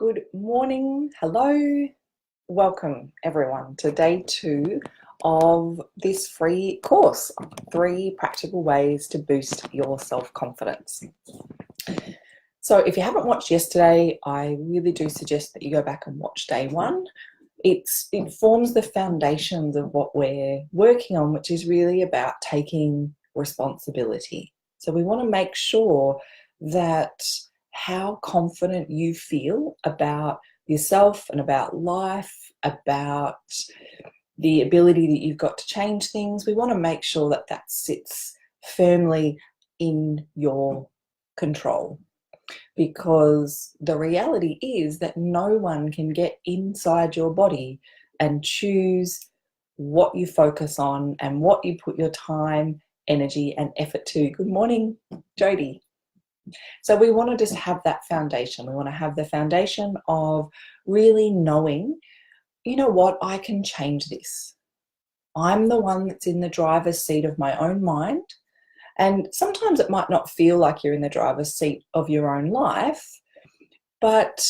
Good morning. Hello. Welcome everyone to day 2 of this free course, 3 practical ways to boost your self-confidence. So if you haven't watched yesterday, I really do suggest that you go back and watch day 1. It forms the foundations of what we're working on, which is really about taking responsibility. So we want to make sure that how confident you feel about yourself and about life, about the ability that you've got to change things. We want to make sure that that sits firmly in your control, because the reality is that no one can get inside your body and choose what you focus on and what you put your time, energy and effort to. Good morning, Jody. So we want to just have that foundation. We want to have the foundation of really knowing, you know what, I can change this. I'm the one that's in the driver's seat of my own mind. And sometimes it might not feel like you're in the driver's seat of your own life, but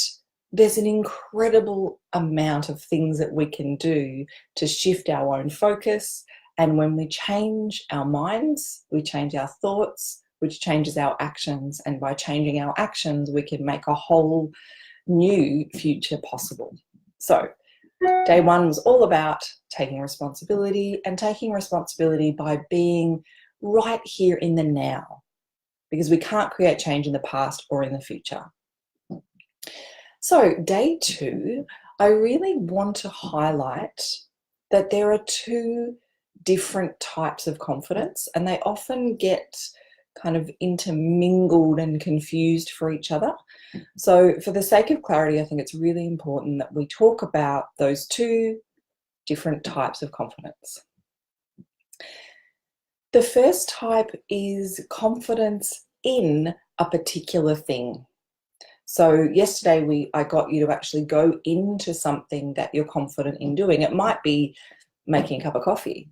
there's an incredible amount of things that we can do to shift our own focus. And when we change our minds, we change our thoughts, which changes our actions. And by changing our actions, we can make a whole new future possible. So day 1 was all about taking responsibility, and taking responsibility by being right here in the now, because we can't create change in the past or in the future. So day 2, I really want to highlight that there are 2 different types of confidence, and they often get kind of intermingled and confused for each other. So for the sake of clarity, I think it's really important that we talk about those 2 different types of confidence. The first type is confidence in a particular thing. So yesterday I got you to actually go into something that you're confident in doing. It might be making a cup of coffee,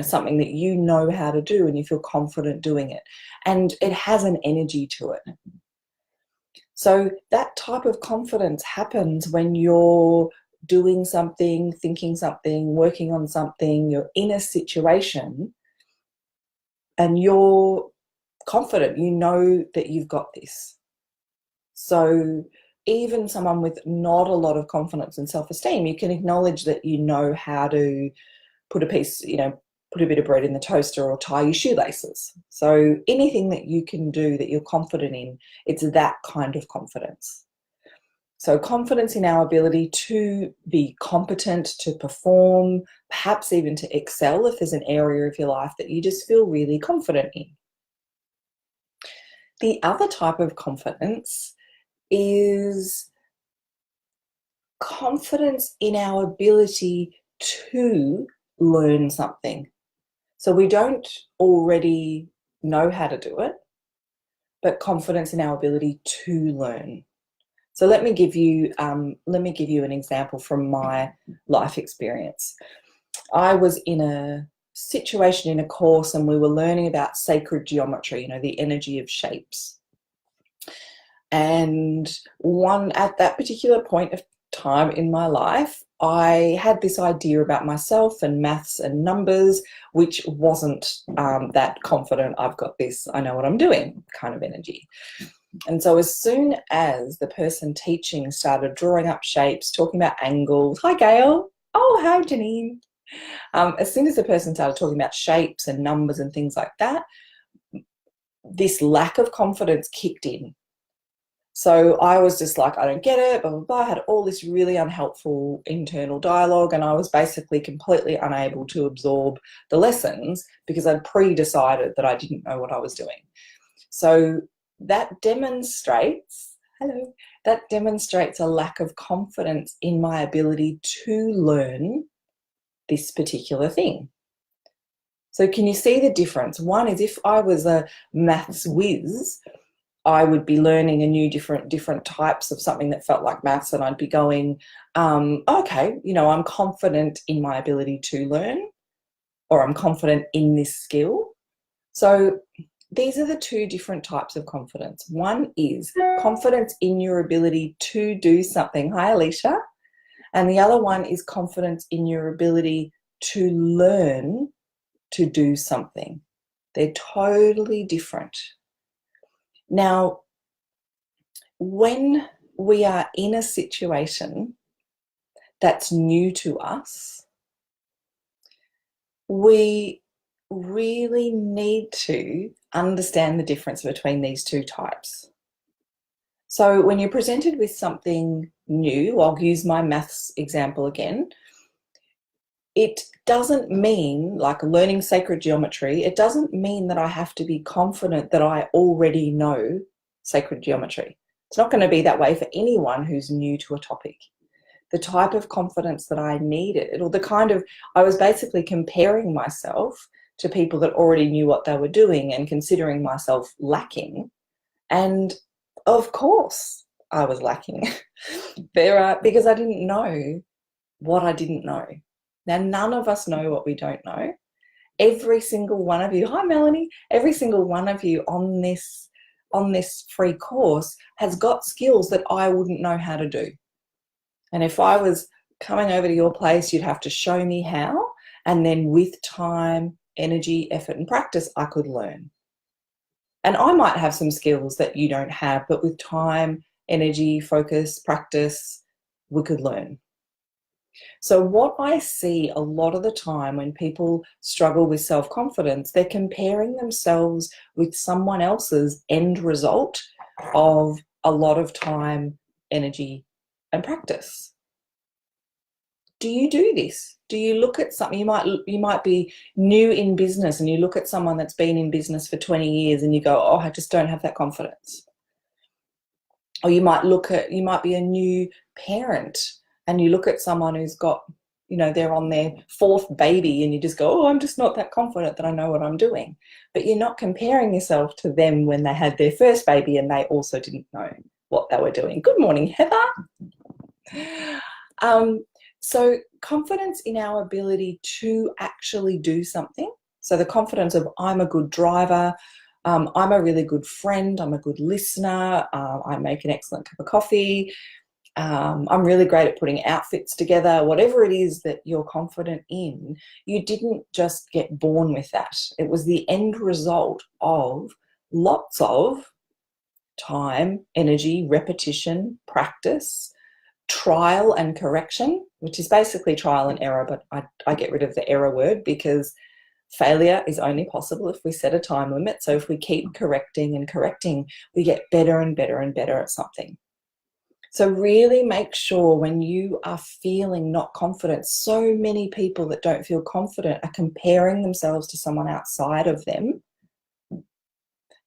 something that you know how to do and you feel confident doing it. And it has an energy to it. So that type of confidence happens when you're doing something, thinking something, working on something, you're in a situation and you're confident, you know that you've got this. So even someone with not a lot of confidence and self-esteem, you can acknowledge that you know how to put a piece, put a bit of bread in the toaster or tie your shoelaces. So anything that you can do that you're confident in, it's that kind of confidence. So confidence in our ability to be competent, to perform, perhaps even to excel if there's an area of your life that you just feel really confident in. The other type of confidence is confidence in our ability to learn something. So we don't already know how to do it, but confidence in our ability to learn. So let me give you an example from my life experience. I was in a situation in a course and we were learning about sacred geometry, the energy of shapes. And at that particular point of time in my life, I had this idea about myself and maths and numbers, which wasn't that confident, I've got this, I know what I'm doing kind of energy. And so as soon as the person teaching started drawing up shapes, talking about angles, hi Gail, oh hi Janine. As soon as the person started talking about shapes and numbers and things like that, this lack of confidence kicked in. So I was just like, I don't get it, blah, blah, blah. I had all this really unhelpful internal dialogue, and I was basically completely unable to absorb the lessons because I'd pre-decided that I didn't know what I was doing. So that demonstrates a lack of confidence in my ability to learn this particular thing. So can you see the difference? One is if I was a maths whiz, I would be learning a new different types of something that felt like maths, and I'd be going, okay, I'm confident in my ability to learn, or I'm confident in this skill. So these are the two different types of confidence. One is confidence in your ability to do something. Hi, Iesha. And the other one is confidence in your ability to learn to do something. They're totally different. Now, when we are in a situation that's new to us, we really need to understand the difference between these two types. So when you're presented with something new, I'll use my maths example again, it doesn't mean, like learning sacred geometry, it doesn't mean that I have to be confident that I already know sacred geometry. It's not going to be that way for anyone who's new to a topic. The type of confidence that I needed, or the kind of, I was basically comparing myself to people that already knew what they were doing and considering myself lacking. And of course I was lacking because I didn't know what I didn't know. Now, none of us know what we don't know. Every single one of you, hi Melanie, every single one of you on this free course has got skills that I wouldn't know how to do. And if I was coming over to your place, you'd have to show me how. And then with time, energy, effort, and practice, I could learn. And I might have some skills that you don't have, but with time, energy, focus, practice, we could learn. So what I see a lot of the time when people struggle with self-confidence, they're comparing themselves with someone else's end result of a lot of time, energy, and practice. Do you do this? Do you look at something? You might be new in business and you look at someone that's been in business for 20 years and you go, oh, I just don't have that confidence. Or you might be a new parent and you look at someone who's got, they're on their fourth baby and you just go, oh, I'm just not that confident that I know what I'm doing. But you're not comparing yourself to them when they had their first baby and they also didn't know what they were doing. Good morning, Heather. So confidence in our ability to actually do something. So the confidence of I'm a good driver, I'm a really good friend, I'm a good listener, I make an excellent cup of coffee, I'm really great at putting outfits together. Whatever it is that you're confident in, you didn't just get born with that. It was the end result of lots of time, energy, repetition, practice, trial and correction, which is basically trial and error, but I get rid of the error word because failure is only possible if we set a time limit. So if we keep correcting and correcting, we get better and better and better at something. So really make sure when you are feeling not confident, so many people that don't feel confident are comparing themselves to someone outside of them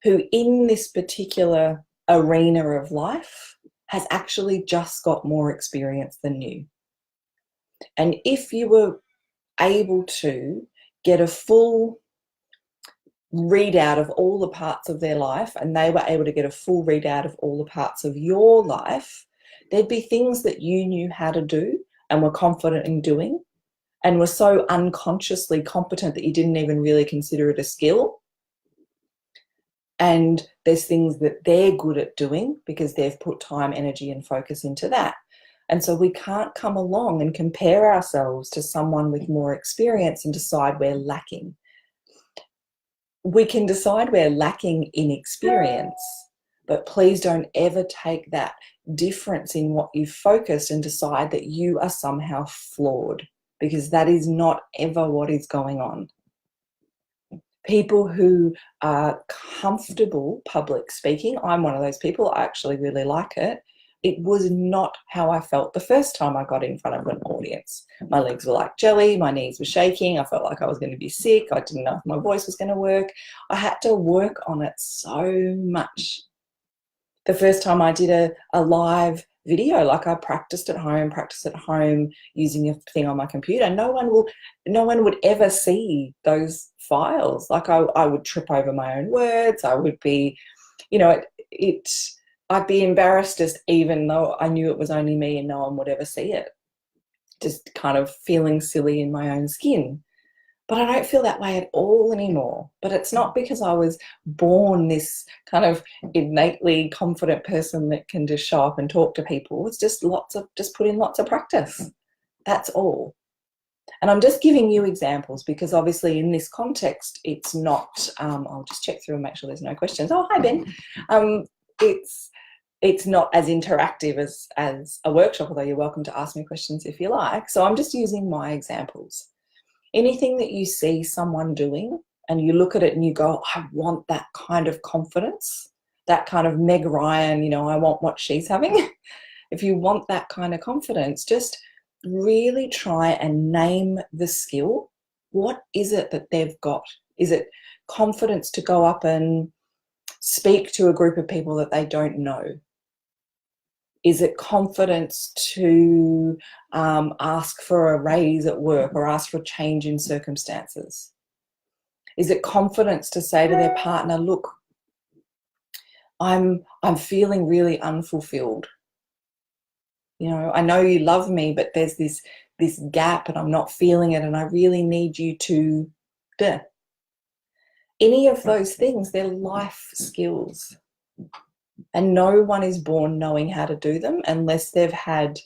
who in this particular arena of life has actually just got more experience than you. And if you were able to get a full readout of all the parts of their life and they were able to get a full readout of all the parts of your life, there'd be things that you knew how to do and were confident in doing and were so unconsciously competent that you didn't even really consider it a skill. And there's things that they're good at doing because they've put time, energy, and focus into that. And so we can't come along and compare ourselves to someone with more experience and decide we're lacking. We can decide we're lacking in experience, but please don't ever take that difference in what you've focused and decide that you are somehow flawed, because that is not ever what is going on. People who are comfortable public speaking, I'm one of those people, I actually really like it. It was not how I felt the first time I got in front of an audience. My legs were like jelly, my knees were shaking, I felt like I was going to be sick, I didn't know if my voice was going to work. I had to work on it so much. The first time I did a live video, like I practiced at home using a thing on my computer. No one would ever see those files. Like I would trip over my own words. I would be, I'd be embarrassed just even though I knew it was only me and no one would ever see it. Just kind of feeling silly in my own skin. But I don't feel that way at all anymore. But it's not because I was born this kind of innately confident person that can just show up and talk to people. It's just put in lots of practice. That's all. And I'm just giving you examples because obviously in this context, it's not, I'll just check through and make sure there's no questions. Oh, hi, Ben. It's not as interactive as a workshop, although you're welcome to ask me questions if you like. So I'm just using my examples. Anything that you see someone doing and you look at it and you go, I want that kind of confidence, that kind of Meg Ryan, I want what she's having. If you want that kind of confidence, just really try and name the skill. What is it that they've got? Is it confidence to go up and speak to a group of people that they don't know? Is it confidence to ask for a raise at work or ask for a change in circumstances? Is it confidence to say to their partner, look, I'm feeling really unfulfilled. I know you love me, but there's this gap and I'm not feeling it and I really need you to. Duh. Any of those things, they're life skills. And no one is born knowing how to do them unless they've had,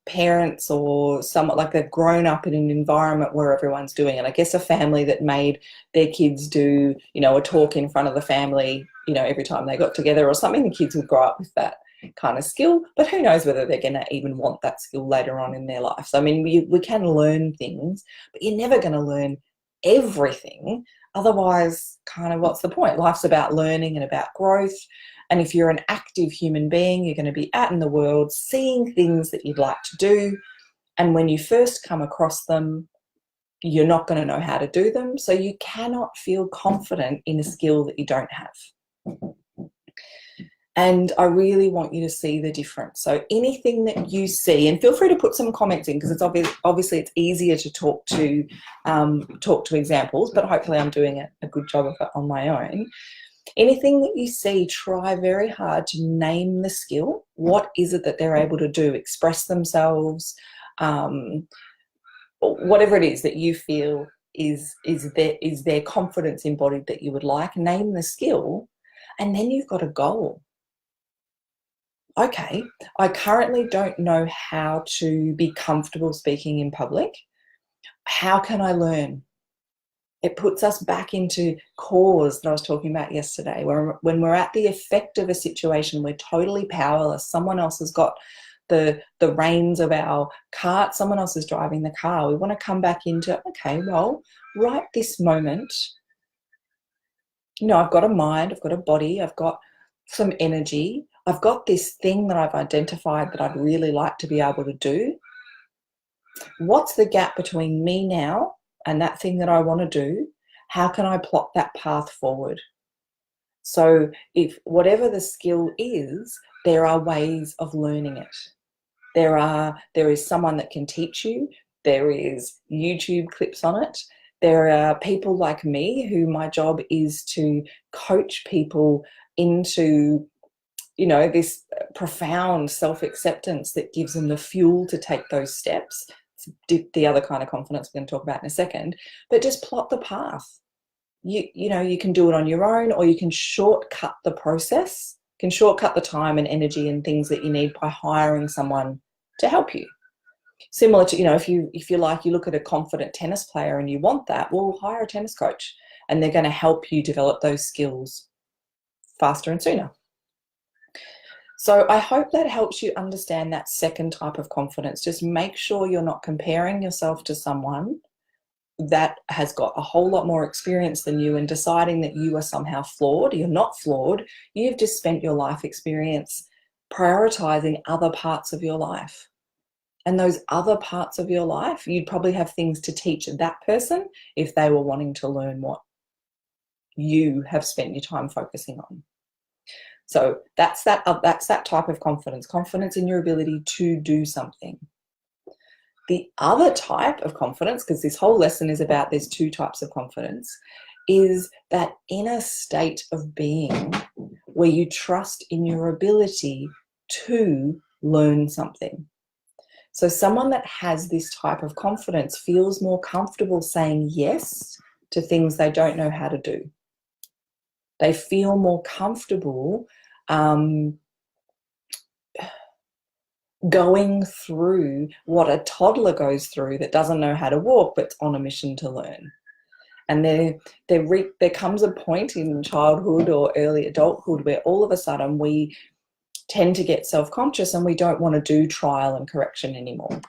parents or someone, like they've grown up in an environment where everyone's doing it. I guess a family that made their kids do, a talk in front of the family, every time they got together or something, the kids would grow up with that kind of skill. But who knows whether they're going to even want that skill later on in their life. So, I mean, we can learn things, but you're never going to learn everything. Otherwise, kind of what's the point? Life's about learning and about growth. And if you're an active human being, you're going to be out in the world seeing things that you'd like to do. And when you first come across them, you're not going to know how to do them. So you cannot feel confident in a skill that you don't have. And I really want you to see the difference. So anything that you see, and feel free to put some comments in because it's obviously it's easier to talk to examples, but hopefully I'm doing a good job of it on my own. Anything that you see, try very hard to name the skill. What is it that they're able to do? Express themselves, whatever it is that you feel is their confidence embodied that you would like. Name the skill, and then you've got a goal. Okay, I currently don't know how to be comfortable speaking in public. How can I learn? It puts us back into cause that I was talking about yesterday, where when we're at the effect of a situation, we're totally powerless. Someone else has got the reins of our cart. Someone else is driving the car. We want to come back into, okay, well, right this moment, I've got a mind, I've got a body, I've got some energy. I've got this thing that I've identified that I'd really like to be able to do. What's the gap between me now and that thing that I want to do? How can I plot that path forward? So if whatever the skill is, there are ways of learning it. There is someone that can teach you. There is YouTube clips on it. There are people like me who my job is to coach people into this profound self-acceptance that gives them the fuel to take those steps. It's the other kind of confidence we're going to talk about in a second, but just plot the path. You can do it on your own, or you can shortcut the process, can shortcut the time and energy and things that you need by hiring someone to help you. Similar to, if you look at a confident tennis player and you want that, well, hire a tennis coach and they're going to help you develop those skills faster and sooner. So I hope that helps you understand that second type of confidence. Just make sure you're not comparing yourself to someone that has got a whole lot more experience than you and deciding that you are somehow flawed. You're not flawed. You've just spent your life experience prioritizing other parts of your life. And those other parts of your life, you'd probably have things to teach that person if they were wanting to learn what you have spent your time focusing on. So that's that type of confidence in your ability to do something. The other type of confidence, because this whole lesson is about there's two types of confidence, is that inner state of being where you trust in your ability to learn something. So someone that has this type of confidence feels more comfortable saying yes to things they don't know how to do. They feel more comfortable going through what a toddler goes through that doesn't know how to walk but's on a mission to learn. And there comes a point in childhood or early adulthood where all of a sudden we tend to get self-conscious and we don't want to do trial and correction anymore.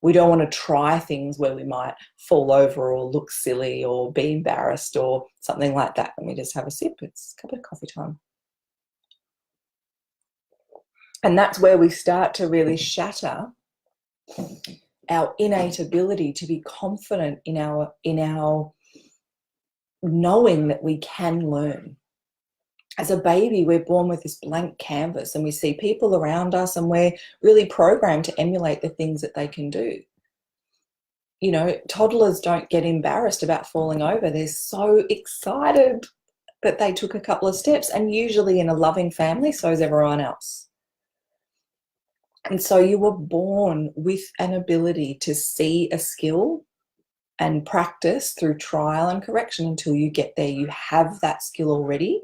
We don't want to try things where we might fall over or look silly or be embarrassed or something like that. Let me just have a sip. It's a cup of coffee time. And that's where we start to really shatter our innate ability to be confident in our knowing that we can learn. As a baby, we're born with this blank canvas and we see people around us and we're really programmed to emulate the things that they can do. You know, toddlers don't get embarrassed about falling over. They're so excited that they took a couple of steps, and usually in a loving family, so is everyone else. And so you were born with an ability to see a skill and practice through trial and correction until you get there. You have that skill already.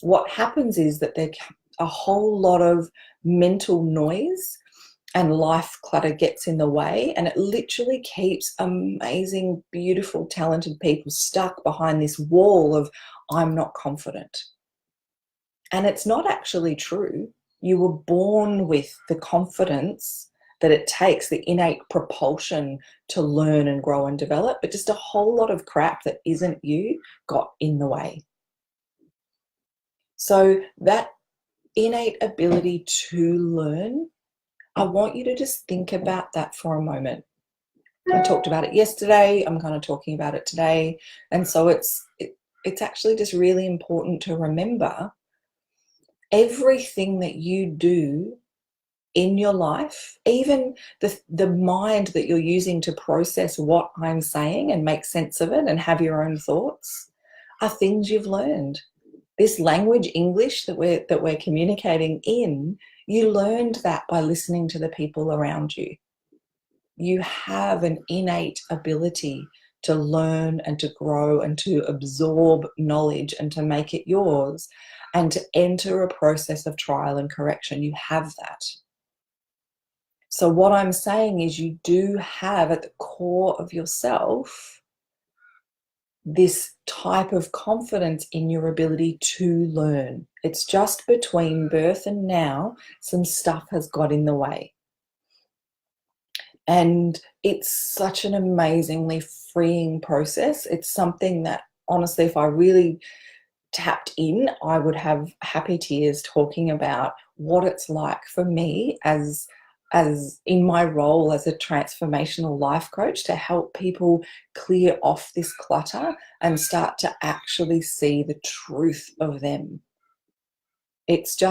What happens is that there's a whole lot of mental noise and life clutter gets in the way, and it literally keeps amazing, beautiful, talented people stuck behind this wall of, I'm not confident. And it's not actually true. You were born with the confidence that it takes, the innate propulsion to learn and grow and develop, but just a whole lot of crap that isn't you got in the way. So that innate ability to learn, I want you to just think about that for a moment. I talked about it yesterday. I'm kind of talking about it today. And so it's actually just really important to remember everything that you do in your life, even the mind that you're using to process what I'm saying and make sense of it and have your own thoughts, are things you've learned. This language, English, that we're communicating in, you learned that by listening to the people around you. You have an innate ability to learn and to grow and to absorb knowledge and to make it yours and to enter a process of trial and correction. You have that. So what I'm saying is you do have at the core of yourself this type of confidence in your ability to learn. It's just between birth and now, some stuff has got in the way. And it's such an amazingly freeing process. It's something that, honestly, if I really tapped in, I would have happy tears talking about what it's like for me as in my role as a transformational life coach to help people clear off this clutter and start to actually see the truth of them. It's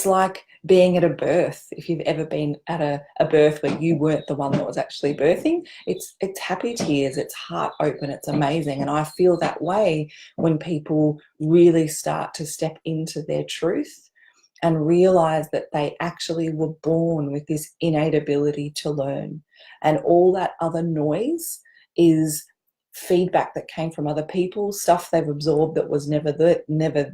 like being at a birth. If you've ever been at a birth where you weren't the one that was actually birthing, it's happy tears, it's heart open, it's amazing. And I feel that way when people really start to step into their truth and realize that they actually were born with this innate ability to learn. And all that other noise is feedback that came from other people, stuff they've absorbed that was never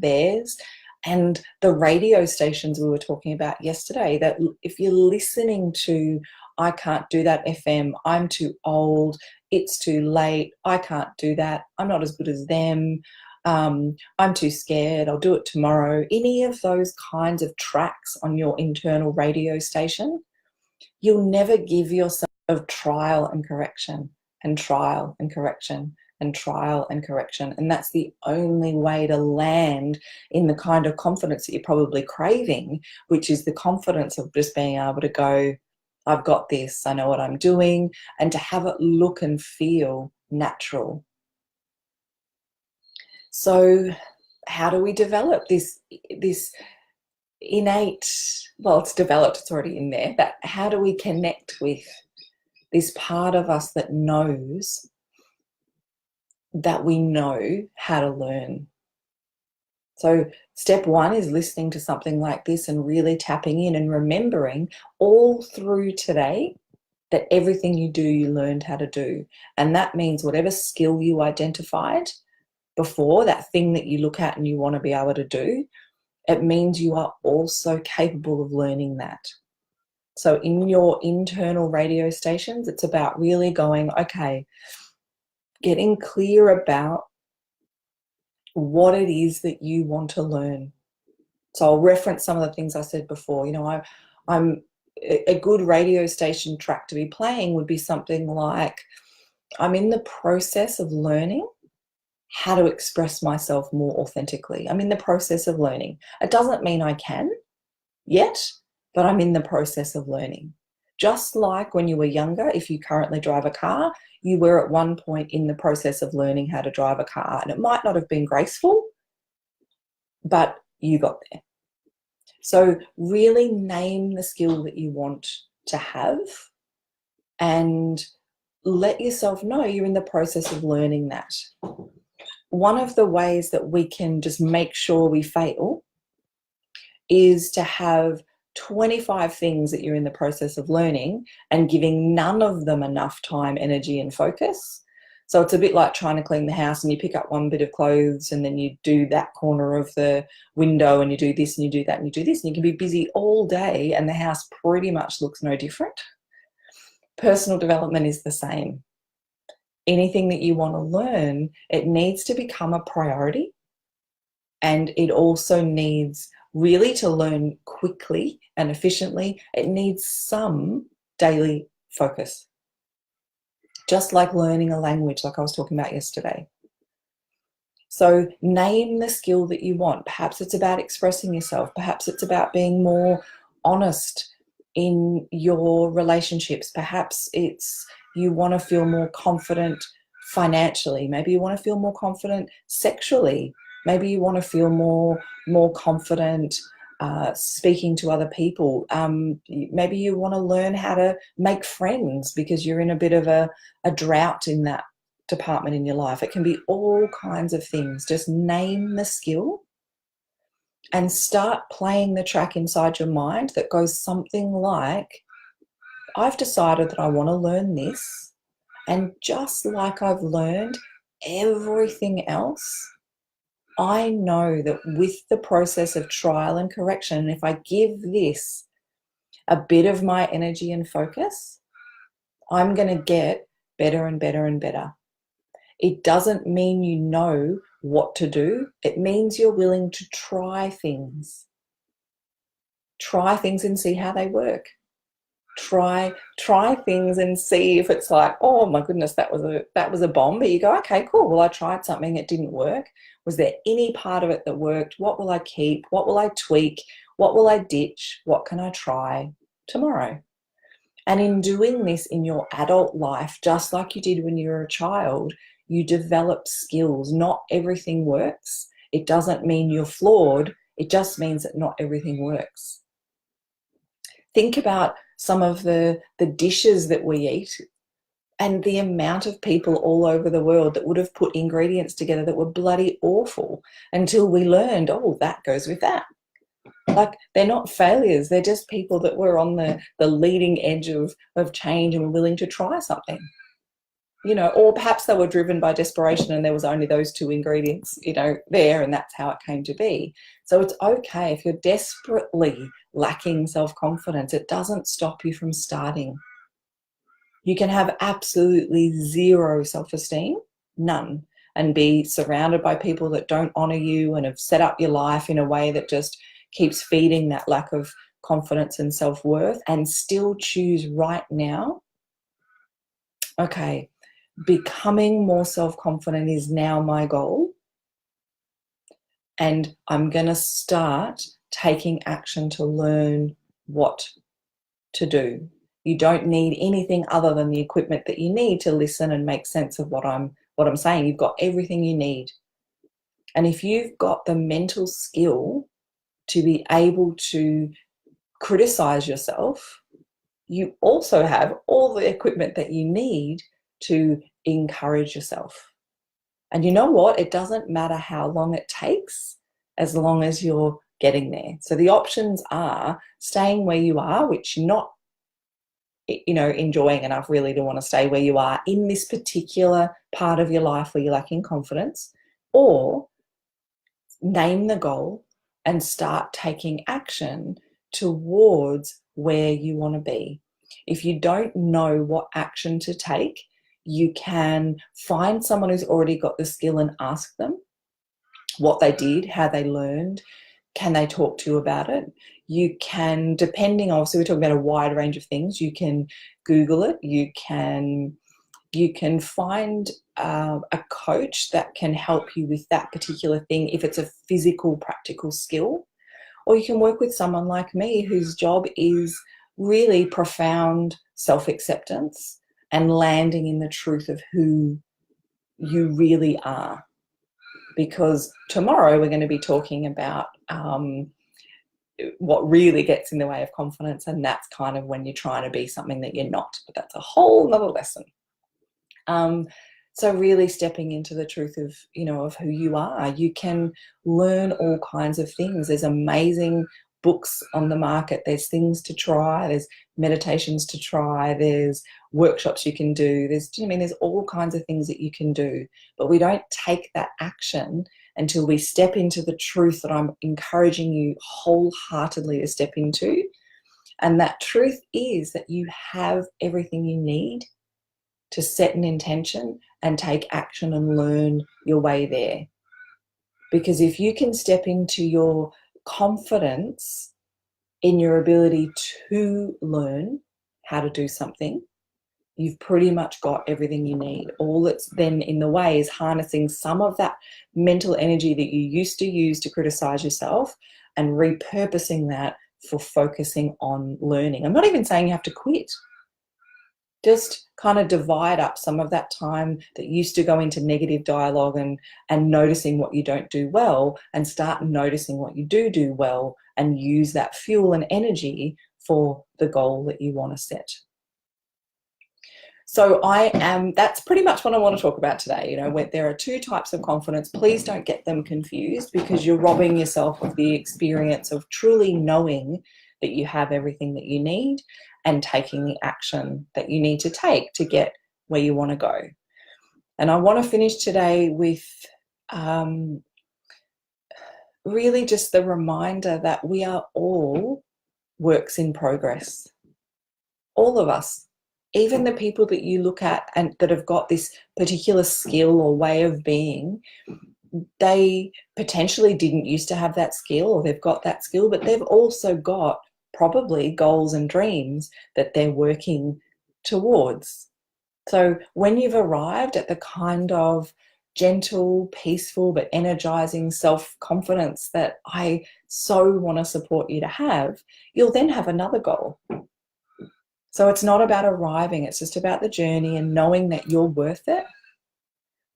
theirs. And the radio stations we were talking about yesterday, that if you're listening to, I can't do that FM, I'm too old, it's too late, I can't do that, I'm not as good as them, I'm too scared, I'll do it tomorrow, any of those kinds of tracks on your internal radio station, you'll never give yourself of trial and correction and trial and correction and trial and correction. And that's the only way to land in the kind of confidence that you're probably craving, which is the confidence of just being able to go, I've got this, I know what I'm doing, and to have it look and feel natural. So how do we develop this innate, well, it's developed, it's already in there, but how do we connect with this part of us that knows that we know how to learn? So step one is listening to something like this and really tapping in and remembering all through today that everything you do, you learned how to do. And that means whatever skill you identified before, that thing that you look at and you want to be able to do, it means you are also capable of learning that. So in your internal radio stations, it's about really going, okay, getting clear about what it is that you want to learn. So I'll reference some of the things I said before. I'm a good radio station track to be playing would be something like, I'm in the process of learning how to express myself more authentically. I'm in the process of learning. It doesn't mean I can yet, but I'm in the process of learning. Just like when you were younger, if you currently drive a car, you were at one point in the process of learning how to drive a car. And it might not have been graceful, but you got there. So really name the skill that you want to have and let yourself know you're in the process of learning that. One of the ways that we can just make sure we fail is to have 25 things that you're in the process of learning and giving none of them enough time, energy, and focus. So it's a bit like trying to clean the house and you pick up one bit of clothes and then you do that corner of the window and you do this and you do that and you do this, and you can be busy all day and the house pretty much looks no different. Personal development is the same. Anything that you want to learn, it needs to become a priority, and it also needs really to learn quickly and efficiently. It needs some daily focus. Just like learning a language, like I was talking about yesterday. So name the skill that you want. Perhaps it's about expressing yourself. Perhaps it's about being more honest in your relationships. Perhaps it's you want to feel more confident financially. Maybe you want to feel more confident sexually. Maybe you want to feel more confident speaking to other people. Maybe you want to learn how to make friends because you're in a bit of a drought in that department in your life. It can be all kinds of things. Just name the skill and start playing the track inside your mind that goes something like, I've decided that I want to learn this, and just like I've learned everything else, I know that with the process of trial and correction, if I give this a bit of my energy and focus, I'm going to get better and better and better. It doesn't mean you know what to do. It means you're willing to try things. Try things and see how they work. Try things and see if it's like, oh my goodness, that was a bomb. But you go, okay, cool. Well, I tried something, it didn't work. Was there any part of it that worked? What will I keep? What will I tweak? What will I ditch? What can I try tomorrow? And in doing this in your adult life, just like you did when you were a child, you develop skills. Not everything works. It doesn't mean you're flawed. It just means that not everything works. Think about some of the dishes that we eat and the amount of people all over the world that would have put ingredients together that were bloody awful until we learned, oh, that goes with that. Like, they're not failures. They're just people that were on the leading edge of change and were willing to try something. Or perhaps they were driven by desperation and there was only those two ingredients, there, and that's how it came to be. So it's okay if you're desperately lacking self-confidence. It doesn't stop you from starting. You can have absolutely zero self-esteem, none, and be surrounded by people that don't honor you and have set up your life in a way that just keeps feeding that lack of confidence and self-worth, and still choose right now, okay, becoming more self-confident is now my goal, and I'm going to start taking action to learn what to do. You don't need anything other than the equipment that you need to listen and make sense of what I'm saying. You've got everything you need. And if you've got the mental skill to be able to criticize yourself, you also have all the equipment that you need to encourage yourself. And you know what? It doesn't matter how long it takes. as long as you're getting there. So the options are staying where you are, which you're not, enjoying enough really to want to stay where you are in this particular part of your life where you're lacking confidence, or name the goal and start taking action towards where you want to be. If you don't know what action to take, you can find someone who's already got the skill and ask them what they did, how they learned, can they talk to you about it? You can, depending on, so we're talking about a wide range of things, you can Google it, you can find a coach that can help you with that particular thing if it's a physical, practical skill. Or you can work with someone like me whose job is really profound self-acceptance and landing in the truth of who you really are. Because tomorrow we're going to be talking about what really gets in the way of confidence, and that's kind of when you're trying to be something that you're not. But that's a whole nother lesson. So really stepping into the truth of, of who you are. You can learn all kinds of things. There's amazing books on the market. There's things to try. There's meditations to try. There's workshops you can do. There's all kinds of things that you can do. But we don't take that action until we step into the truth that I'm encouraging you wholeheartedly to step into. And that truth is that you have everything you need to set an intention and take action and learn your way there. Because if you can step into your confidence in your ability to learn how to do something, you've pretty much got everything you need. All that's then in the way is harnessing some of that mental energy that you used to use to criticize yourself and repurposing that for focusing on learning. I'm not even saying you have to quit. Just kind of divide up some of that time that used to go into negative dialogue and noticing what you don't do well, and start noticing what you do well, and use that fuel and energy for the goal that you want to set. So that's pretty much what I want to talk about today. Where there are two types of confidence. Please don't get them confused, because you're robbing yourself of the experience of truly knowing that you have everything that you need and taking the action that you need to take to get where you want to go. And I want to finish today with really just the reminder that we are all works in progress. All of us. Even the people that you look at and that have got this particular skill or way of being, they potentially didn't used to have that skill, or they've got that skill, but they've also got probably goals and dreams that they're working towards. So when you've arrived at the kind of gentle, peaceful, but energizing self-confidence that I so want to support you to have, you'll then have another goal. So it's not about arriving, it's just about the journey and knowing that you're worth it,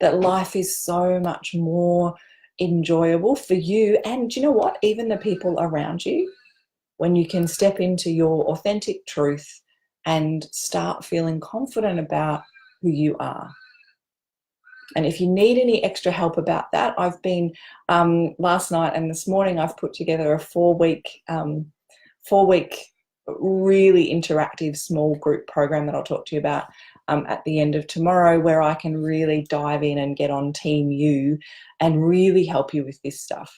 that life is so much more enjoyable for you and, you know what, even the people around you, when you can step into your authentic truth and start feeling confident about who you are. And if you need any extra help about that, I've been, last night and this morning, I've put together a four-week really interactive small group program that I'll talk to you about at the end of tomorrow, where I can really dive in and get on Team You and really help you with this stuff.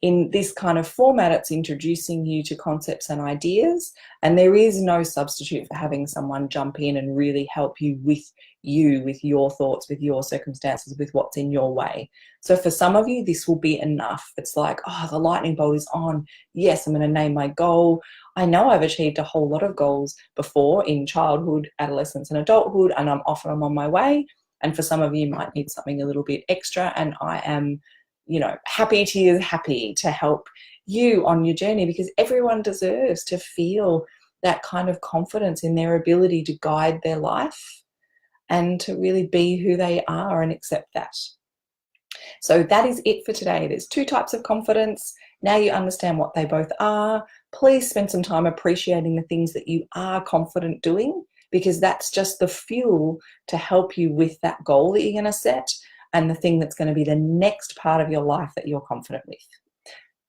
In this kind of format, it's introducing you to concepts and ideas, and there is no substitute for having someone jump in and really help you, with your thoughts, with your circumstances, with what's in your way. So for some of you, this will be enough. It's like, oh, the lightning bolt is on. Yes, I'm going to name my goal. I know I've achieved a whole lot of goals before in childhood, adolescence, and adulthood, and I'm on my way. And for some of you, might need something a little bit extra, and I am happy to help you on your journey, because everyone deserves to feel that kind of confidence in their ability to guide their life and to really be who they are and accept that. So that is it for today. There's two types of confidence. Now you understand what they both are. Please spend some time appreciating the things that you are confident doing, because that's just the fuel to help you with that goal that you're going to set and the thing that's going to be the next part of your life that you're confident with.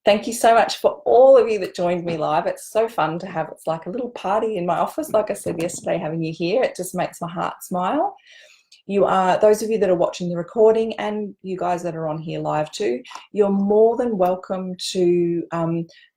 Thank you so much for all of you that joined me live. It's so fun to have, it's like a little party in my office. Like I said yesterday, having you here, it just makes my heart smile. You are, those of you that are watching the recording and you guys that are on here live too, you're more than welcome to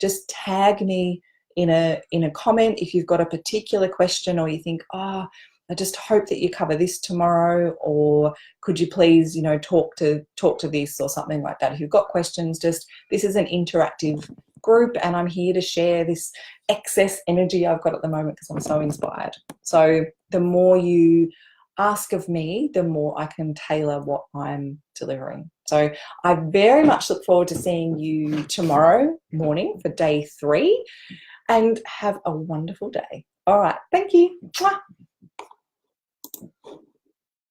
just tag me in a comment if you've got a particular question, or you think, oh, I just hope that you cover this tomorrow, or could you please, you know, talk to this or something like that. If you've got questions, just, this is an interactive group and I'm here to share this excess energy I've got at the moment because I'm so inspired. So the more you ask of me, the more I can tailor what I'm delivering. So I very much look forward to seeing you tomorrow morning for day 3, and have a wonderful day. All right, thank you. Mwah.